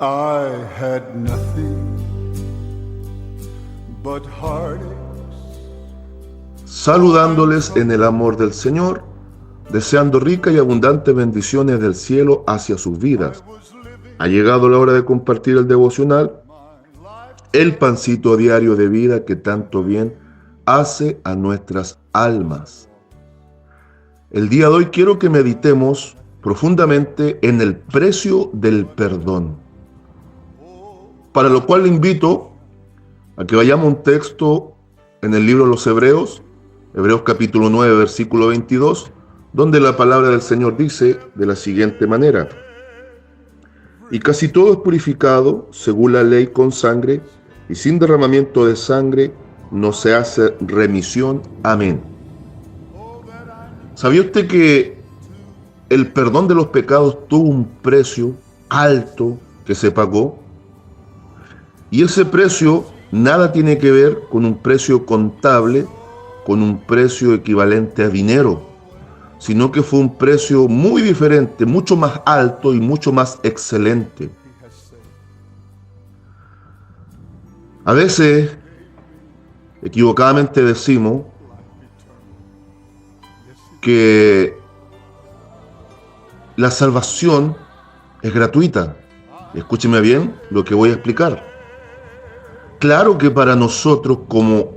I had nothing but heartaches. Saludándoles en el amor del Señor, deseando rica y abundantes bendiciones del cielo hacia sus vidas. Ha llegado la hora de compartir el devocional, el pancito diario de vida que tanto bien hace a nuestras almas. El día de hoy quiero que meditemos profundamente en el precio del perdón. Para lo cual le invito a que vayamos a un texto en el libro de los Hebreos capítulo 9, versículo 22, donde la palabra del Señor dice de la siguiente manera: y casi todo es purificado según la ley con sangre, y sin derramamiento de sangre no se hace remisión. Amén. ¿Sabía usted que el perdón de los pecados tuvo un precio alto que se pagó? Y ese precio nada tiene que ver con un precio contable, con un precio equivalente a dinero, sino que fue un precio muy diferente, mucho más alto y mucho más excelente. A veces, equivocadamente decimos que la salvación es gratuita. Escúcheme bien lo que voy a explicar. Claro que para nosotros, como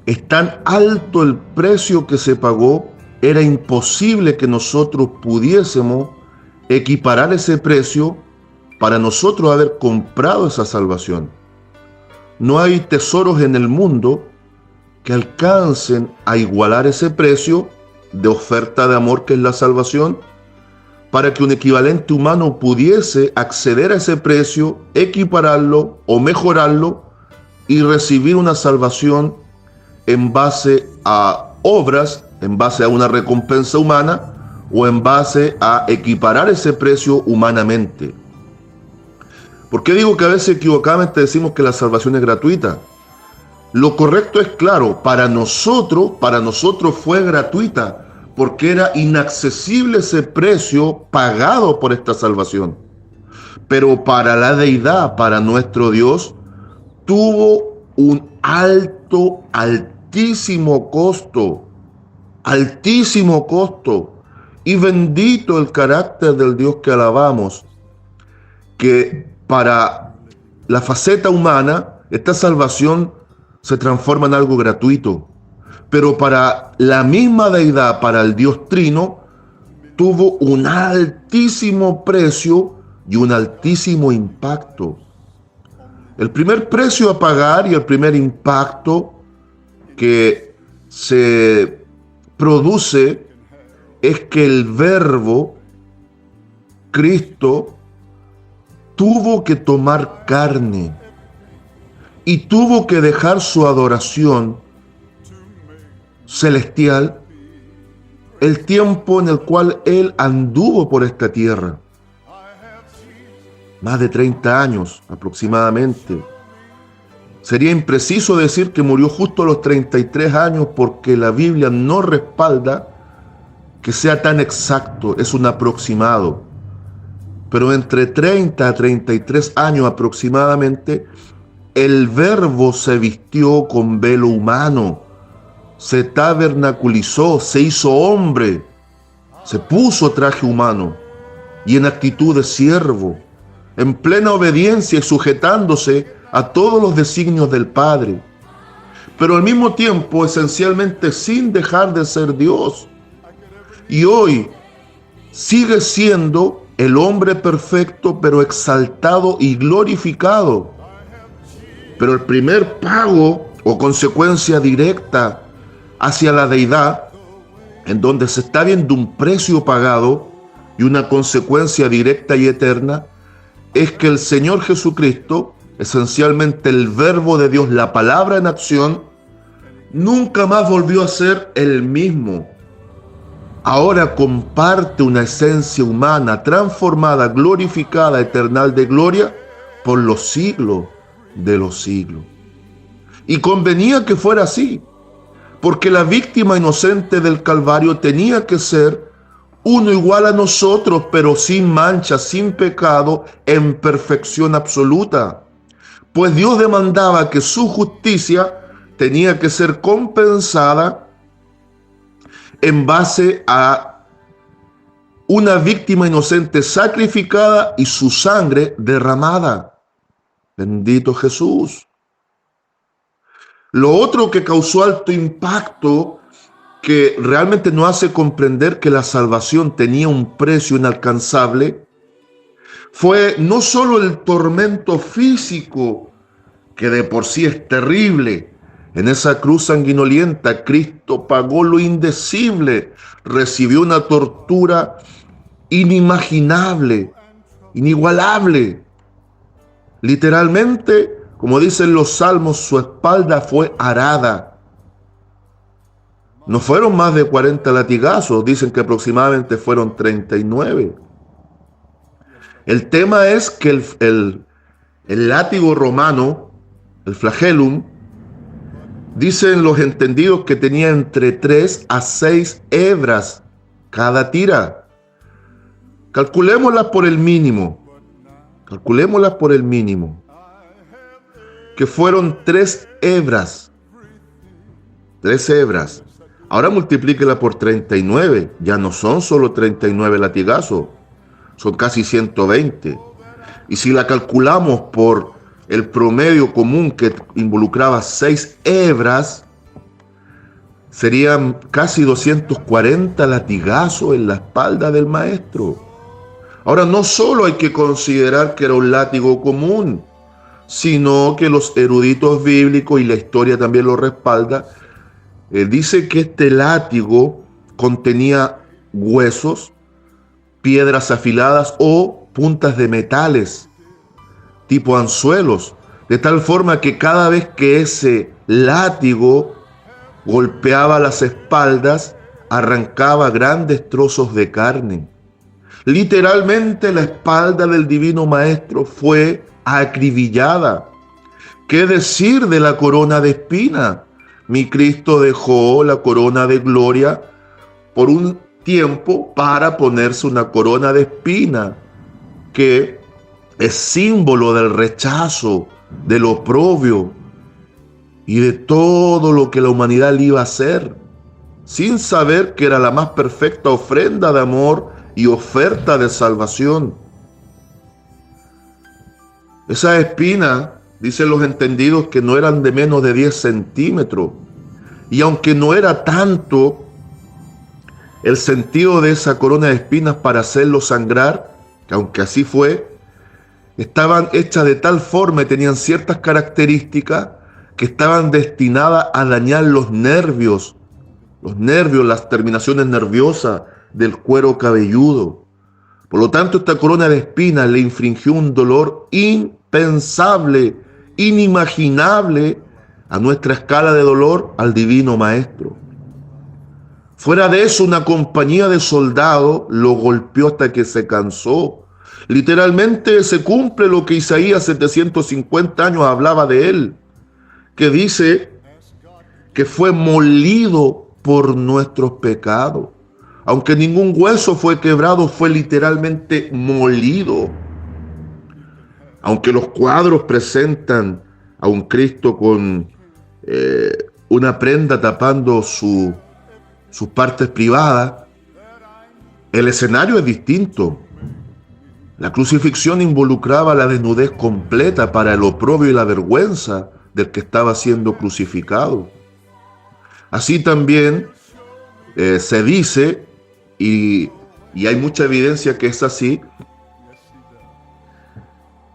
es tan alto el precio que se pagó, era imposible que nosotros pudiésemos equiparar ese precio para nosotros haber comprado esa salvación. No hay tesoros en el mundo que alcancen a igualar ese precio de oferta de amor que es la salvación, para que un equivalente humano pudiese acceder a ese precio, equipararlo o mejorarlo y recibir una salvación en base a obras, en base a una recompensa humana o en base a equiparar ese precio humanamente. ¿Por qué digo que a veces equivocadamente decimos que la salvación es gratuita? Lo correcto es, claro, para nosotros fue gratuita, porque era inaccesible ese precio pagado por esta salvación. Pero para la deidad, para nuestro Dios, tuvo un altísimo costo, y bendito el carácter del Dios que alabamos, que para la faceta humana esta salvación se transforma en algo gratuito, pero para la misma deidad, para el Dios Trino, tuvo un altísimo precio y un altísimo impacto. El primer precio a pagar y el primer impacto que se produce es que el Verbo, Cristo, tuvo que tomar carne y tuvo que dejar su adoración celestial, el tiempo en el cual Él anduvo por esta tierra. Más de 30 años aproximadamente. Sería impreciso decir que murió justo a los 33 años, porque la Biblia no respalda que sea tan exacto, es un aproximado. Pero entre 30 a 33 años aproximadamente, el Verbo se vistió con velo humano, se tabernaculizó, se hizo hombre, se puso traje humano y en actitud de siervo, en plena obediencia y sujetándose a todos los designios del Padre, pero al mismo tiempo esencialmente sin dejar de ser Dios. Y hoy sigue siendo el hombre perfecto, pero exaltado y glorificado. Pero el primer pago o consecuencia directa hacia la deidad, en donde se está viendo un precio pagado y una consecuencia directa y eterna, es que el Señor Jesucristo, esencialmente el Verbo de Dios, la palabra en acción, nunca más volvió a ser el mismo. Ahora comparte una esencia humana transformada, glorificada, eternal de gloria por los siglos de los siglos. Y convenía que fuera así, porque la víctima inocente del Calvario tenía que ser uno igual a nosotros, pero sin mancha, sin pecado, en perfección absoluta. Pues Dios demandaba que su justicia tenía que ser compensada en base a una víctima inocente sacrificada y su sangre derramada. Bendito Jesús. Lo otro que causó alto impacto, que realmente nos hace comprender que la salvación tenía un precio inalcanzable, fue no solo el tormento físico, que de por sí es terrible. En esa cruz sanguinolienta, Cristo pagó lo indecible, recibió una tortura inimaginable, inigualable. Literalmente, como dicen los salmos, su espalda fue arada. No fueron más de 40 latigazos, dicen que aproximadamente fueron 39. El tema es que el látigo romano, el flagellum, dicen los entendidos que tenía entre 3 a 6 hebras cada tira. Calculémoslas por el mínimo. Que fueron 3 hebras. 3 hebras. Ahora multiplíquela por 39. Ya no son solo 39 latigazos. Son casi 120. Y si la calculamos por el promedio común que involucraba 6 hebras, serían casi 240 latigazos en la espalda del maestro. Ahora, no solo hay que considerar que era un látigo común, sino que los eruditos bíblicos, y la historia también lo respalda, dice que este látigo contenía huesos, piedras afiladas o puntas de metales, tipo anzuelos, de tal forma que cada vez que ese látigo golpeaba las espaldas, arrancaba grandes trozos de carne. Literalmente la espalda del divino maestro fue acribillada. ¿Qué decir de la corona de espina? Mi Cristo dejó la corona de gloria por un tiempo para ponerse una corona de espina, que es símbolo del rechazo, del oprobio y de todo lo que la humanidad le iba a hacer, sin saber que era la más perfecta ofrenda de amor y oferta de salvación. Esas espinas, dicen los entendidos, que no eran de menos de 10 centímetros. Y aunque no era tanto el sentido de esa corona de espinas para hacerlo sangrar, que aunque así fue, estaban hechas de tal forma y tenían ciertas características que estaban destinadas a dañar los nervios, las terminaciones nerviosas del cuero cabelludo. Por lo tanto, esta corona de espinas le infringió un dolor impensable, inimaginable a nuestra escala de dolor al divino maestro. Fuera de eso, una compañía de soldados lo golpeó hasta que se cansó. Literalmente se cumple lo que Isaías 750 años hablaba de él, que dice que fue molido por nuestros pecados. Aunque ningún hueso fue quebrado, fue literalmente molido. Aunque los cuadros presentan a un Cristo con una prenda tapando sus partes privadas, el escenario es distinto. La crucifixión involucraba la desnudez completa para el oprobio y la vergüenza del que estaba siendo crucificado. Así también se dice, y hay mucha evidencia que es así,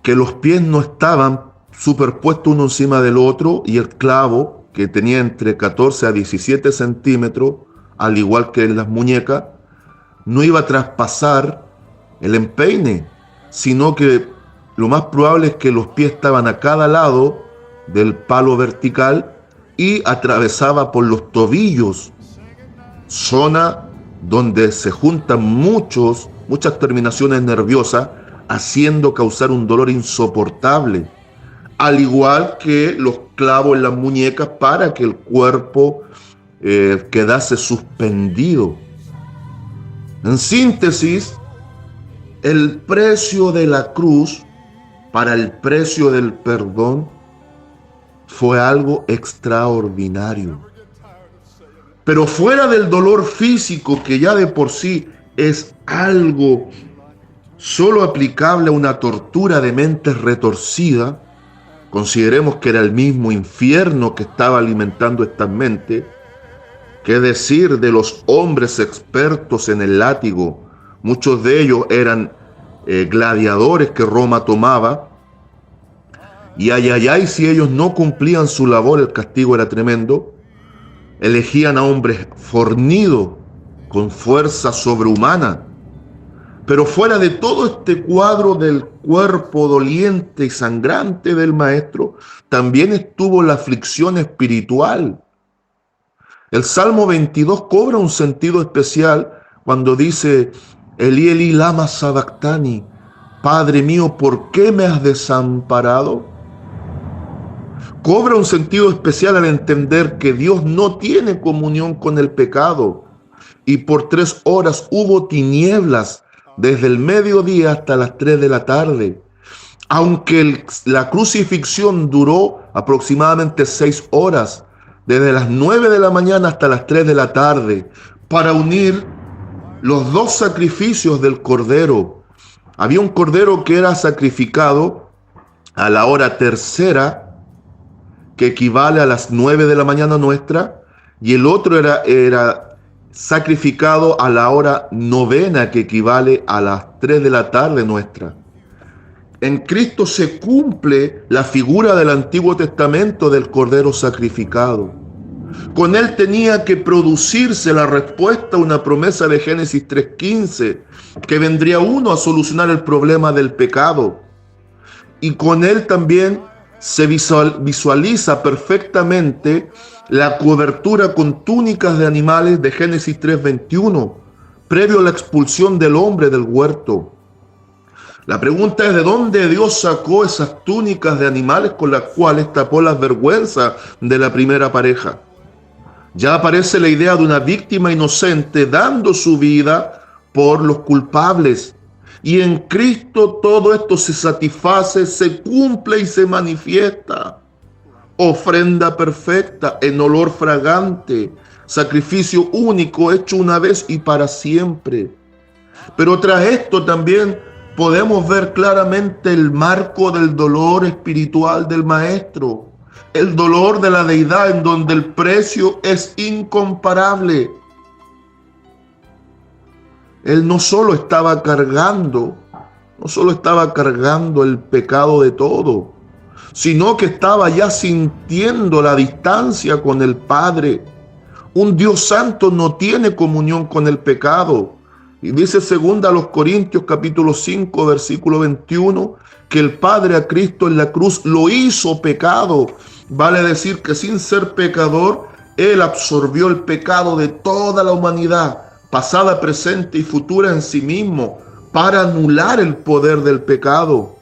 que los pies no estaban superpuestos uno encima del otro, y el clavo, que tenía entre 14 a 17 centímetros, al igual que en las muñecas, no iba a traspasar el empeine, sino que lo más probable es que los pies estaban a cada lado del palo vertical y atravesaba por los tobillos, zona donde se juntan muchas terminaciones nerviosas, haciendo causar un dolor insoportable, al igual que los clavos en las muñecas para que el cuerpo quedase suspendido. En síntesis, el precio de la cruz para el precio del perdón fue algo extraordinario. Pero fuera del dolor físico, que ya de por sí es algo solo aplicable a una tortura de mente retorcida, consideremos que era el mismo infierno que estaba alimentando esta mente. ¿Qué decir de los hombres expertos en el látigo? Muchos de ellos eran gladiadores que Roma tomaba. Y ay, si ellos no cumplían su labor, el castigo era tremendo. Elegían a hombres fornidos, con fuerza sobrehumana. Pero fuera de todo este cuadro del cuerpo doliente y sangrante del maestro, también estuvo la aflicción espiritual. El Salmo 22 cobra un sentido especial cuando dice: Elí, Elí, lama sabactani, Padre mío, ¿por qué me has desamparado? Cobra un sentido especial al entender que Dios no tiene comunión con el pecado. Y por 3 horas hubo tinieblas desde el mediodía hasta las 3 de la tarde. Aunque la crucifixión duró aproximadamente 6 horas, desde las 9 de la mañana hasta las 3 de la tarde, para unir los 2 sacrificios del cordero. Había un cordero que era sacrificado a la hora tercera, que equivale a las 9 de la mañana nuestra, y el otro era sacrificado a la hora novena, que equivale a las 3 de la tarde nuestra. En Cristo se cumple la figura del Antiguo Testamento del Cordero sacrificado. Con él tenía que producirse la respuesta a una promesa de Génesis 3:15, que vendría uno a solucionar el problema del pecado. Y con él también se visualiza perfectamente la cobertura con túnicas de animales de Génesis 3:21, previo a la expulsión del hombre del huerto. La pregunta es: ¿de dónde Dios sacó esas túnicas de animales con las cuales tapó las vergüenzas de la primera pareja? Ya aparece la idea de una víctima inocente dando su vida por los culpables. Y en Cristo todo esto se satisface, se cumple y se manifiesta. Ofrenda perfecta en olor fragante, sacrificio único hecho una vez y para siempre. Pero tras esto también podemos ver claramente el marco del dolor espiritual del Maestro, el dolor de la deidad, en donde el precio es incomparable. Él no solo estaba cargando el pecado de todo, sino que estaba ya sintiendo la distancia con el Padre. Un Dios santo no tiene comunión con el pecado. Y dice 2 Corintios capítulo 5, versículo 21, que el Padre a Cristo en la cruz lo hizo pecado. Vale decir que sin ser pecador, Él absorbió el pecado de toda la humanidad, pasada, presente y futura, en sí mismo, para anular el poder del pecado.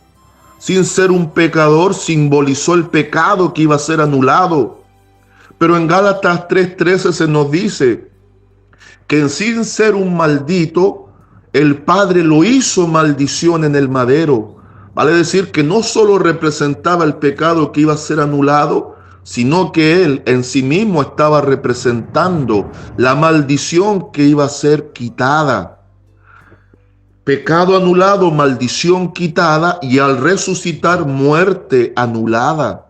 Sin ser un pecador, simbolizó el pecado que iba a ser anulado. Pero en Gálatas 3:13 se nos dice que sin ser un maldito, el Padre lo hizo maldición en el madero. Vale decir que no solo representaba el pecado que iba a ser anulado, sino que Él en sí mismo estaba representando la maldición que iba a ser quitada. Pecado anulado, maldición quitada, y al resucitar, muerte anulada.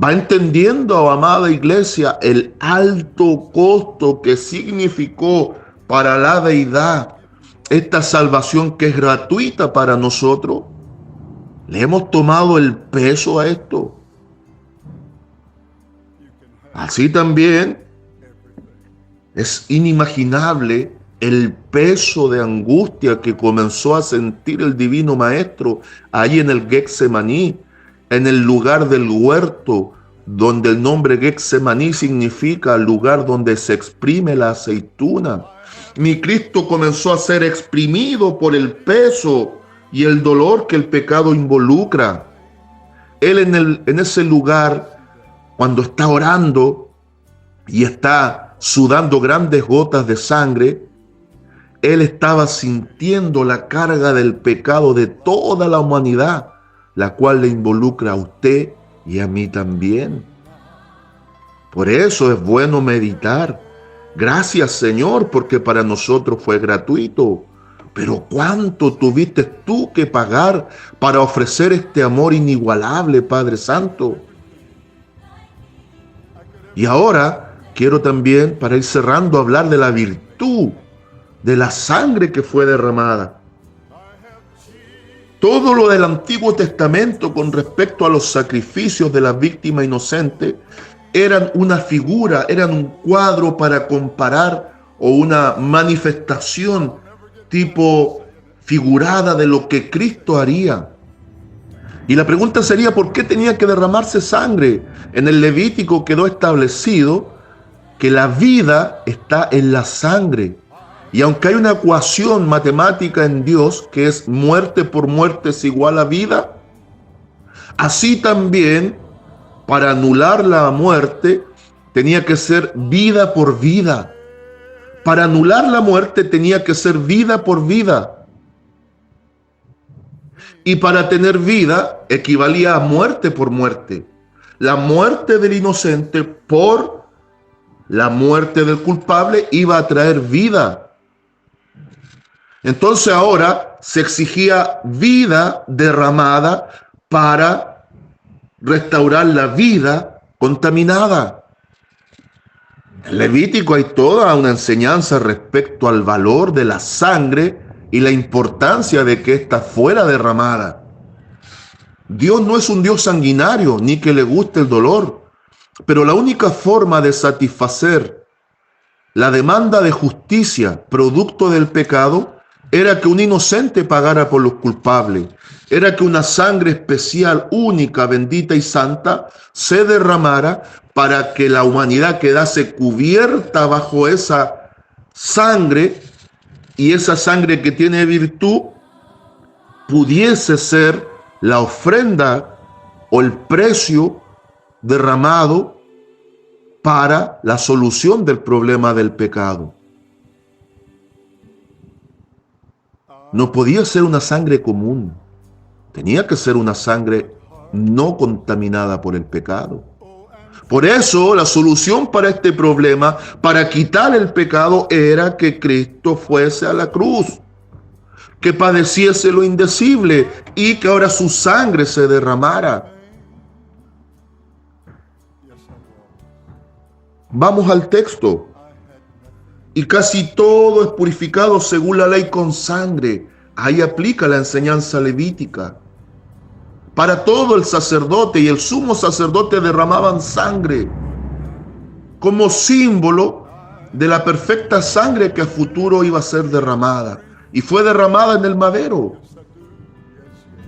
Va entendiendo, amada iglesia, el alto costo que significó para la deidad esta salvación que es gratuita para nosotros. ¿Le hemos tomado el peso a esto? Así también es inimaginable el peso de angustia que comenzó a sentir el Divino Maestro ahí en el Getsemaní, en el lugar del huerto, donde el nombre Getsemaní significa lugar donde se exprime la aceituna. Mi Cristo comenzó a ser exprimido por el peso y el dolor que el pecado involucra. Él en ese lugar, cuando está orando y está sudando grandes gotas de sangre, Él estaba sintiendo la carga del pecado de toda la humanidad, la cual le involucra a usted y a mí también. Por eso es bueno meditar. Gracias, Señor, porque para nosotros fue gratuito. Pero ¿cuánto tuviste tú que pagar para ofrecer este amor inigualable, Padre Santo? Y ahora quiero también, para ir cerrando, hablar de la virtud de la sangre que fue derramada. Todo lo del Antiguo Testamento con respecto a los sacrificios de la víctima inocente eran una figura, eran un cuadro para comparar o una manifestación tipo figurada de lo que Cristo haría. Y la pregunta sería, ¿por qué tenía que derramarse sangre? En el Levítico quedó establecido que la vida está en la sangre. Y aunque hay una ecuación matemática en Dios que es muerte por muerte es igual a vida, así también para anular la muerte tenía que ser vida por vida. Para anular la muerte tenía que ser vida por vida. Y para tener vida equivalía a muerte por muerte. La muerte del inocente por la muerte del culpable iba a traer vida. Entonces ahora se exigía vida derramada para restaurar la vida contaminada. En Levítico hay toda una enseñanza respecto al valor de la sangre y la importancia de que ésta fuera derramada. Dios no es un Dios sanguinario ni que le guste el dolor, pero la única forma de satisfacer la demanda de justicia producto del pecado era que un inocente pagara por los culpables, era que una sangre especial, única, bendita y santa se derramara para que la humanidad quedase cubierta bajo esa sangre, y esa sangre que tiene virtud pudiese ser la ofrenda o el precio derramado para la solución del problema del pecado. No podía ser una sangre común, tenía que ser una sangre no contaminada por el pecado. Por eso la solución para este problema, para quitar el pecado, era que Cristo fuese a la cruz, que padeciese lo indecible y que ahora su sangre se derramara. Vamos al texto. Y casi todo es purificado según la ley con sangre. Ahí aplica la enseñanza levítica. Para todo el sacerdote y el sumo sacerdote derramaban sangre como símbolo de la perfecta sangre que a futuro iba a ser derramada. Y fue derramada en el madero.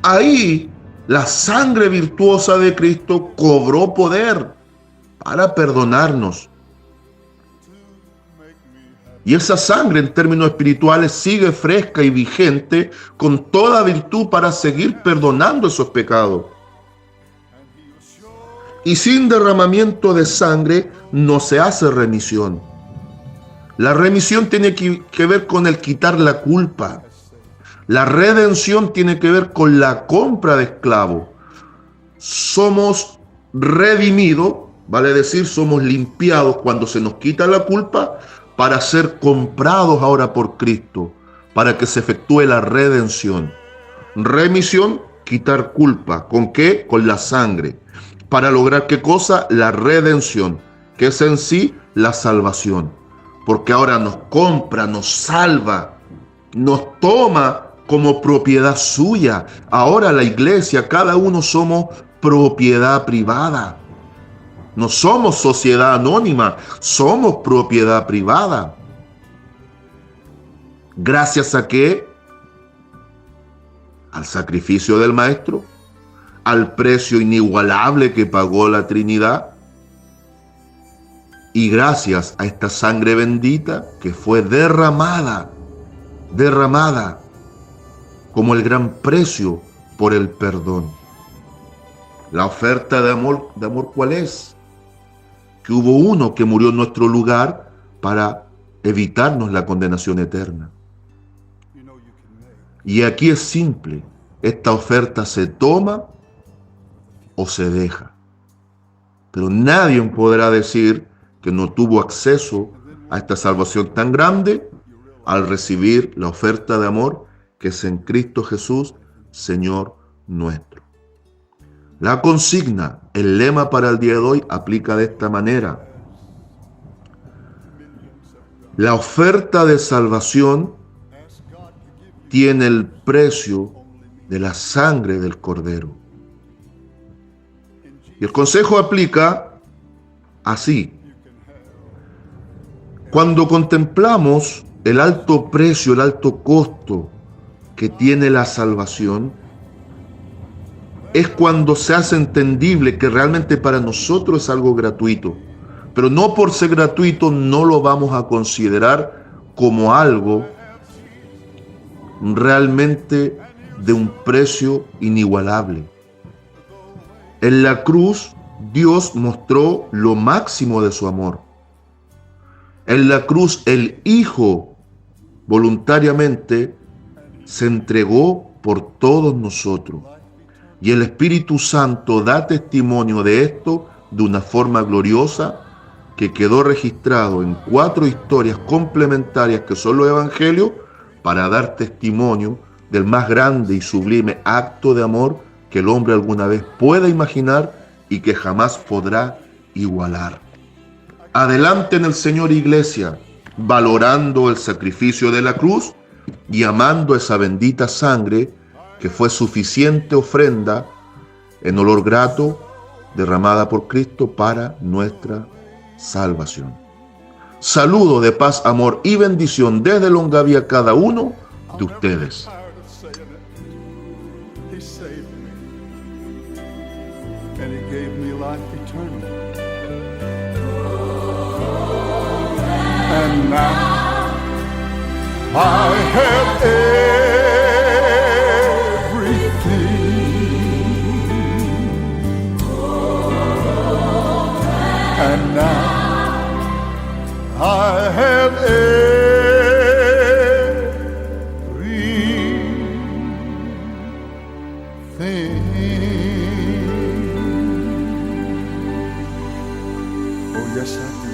Ahí la sangre virtuosa de Cristo cobró poder para perdonarnos. Y esa sangre en términos espirituales sigue fresca y vigente con toda virtud para seguir perdonando esos pecados. Y sin derramamiento de sangre no se hace remisión. La remisión tiene que ver con el quitar la culpa. La redención tiene que ver con la compra de esclavo. Somos redimidos, vale decir, somos limpiados cuando se nos quita la culpa, para ser comprados ahora por Cristo, para que se efectúe la redención. Remisión, quitar culpa. ¿Con qué? Con la sangre. ¿Para lograr qué cosa? La redención, que es en sí la salvación. Porque ahora nos compra, nos salva, nos toma como propiedad suya. Ahora la iglesia, cada uno somos propiedad privada. No somos sociedad anónima, somos propiedad privada. ¿Gracias a qué? Al sacrificio del Maestro, al precio inigualable que pagó la Trinidad, y gracias a esta sangre bendita que fue derramada como el gran precio por el perdón. La oferta de amor, ¿cuál es? Que hubo uno que murió en nuestro lugar para evitarnos la condenación eterna. Y aquí es simple, esta oferta se toma o se deja. Pero nadie podrá decir que no tuvo acceso a esta salvación tan grande al recibir la oferta de amor que es en Cristo Jesús, Señor nuestro. La consigna, el lema para el día de hoy, aplica de esta manera. La oferta de salvación tiene el precio de la sangre del Cordero. Y el consejo aplica así. Cuando contemplamos el alto precio, el alto costo que tiene la salvación, es cuando se hace entendible que realmente para nosotros es algo gratuito. Pero no por ser gratuito no lo vamos a considerar como algo realmente de un precio inigualable. En la cruz, Dios mostró lo máximo de su amor. En la cruz, el Hijo voluntariamente se entregó por todos nosotros. Y el Espíritu Santo da testimonio de esto de una forma gloriosa que quedó registrado en 4 historias complementarias que son los evangelios para dar testimonio del más grande y sublime acto de amor que el hombre alguna vez pueda imaginar y que jamás podrá igualar. Adelante en el Señor, iglesia, valorando el sacrificio de la cruz y amando esa bendita sangre que fue suficiente ofrenda en olor grato derramada por Cristo para nuestra salvación. Saludo de paz, amor y bendición desde Longaví a cada uno de ustedes. He saved me, and He gave me life eternal. And now I have everything. And now I have everything. Oh, yes, I do.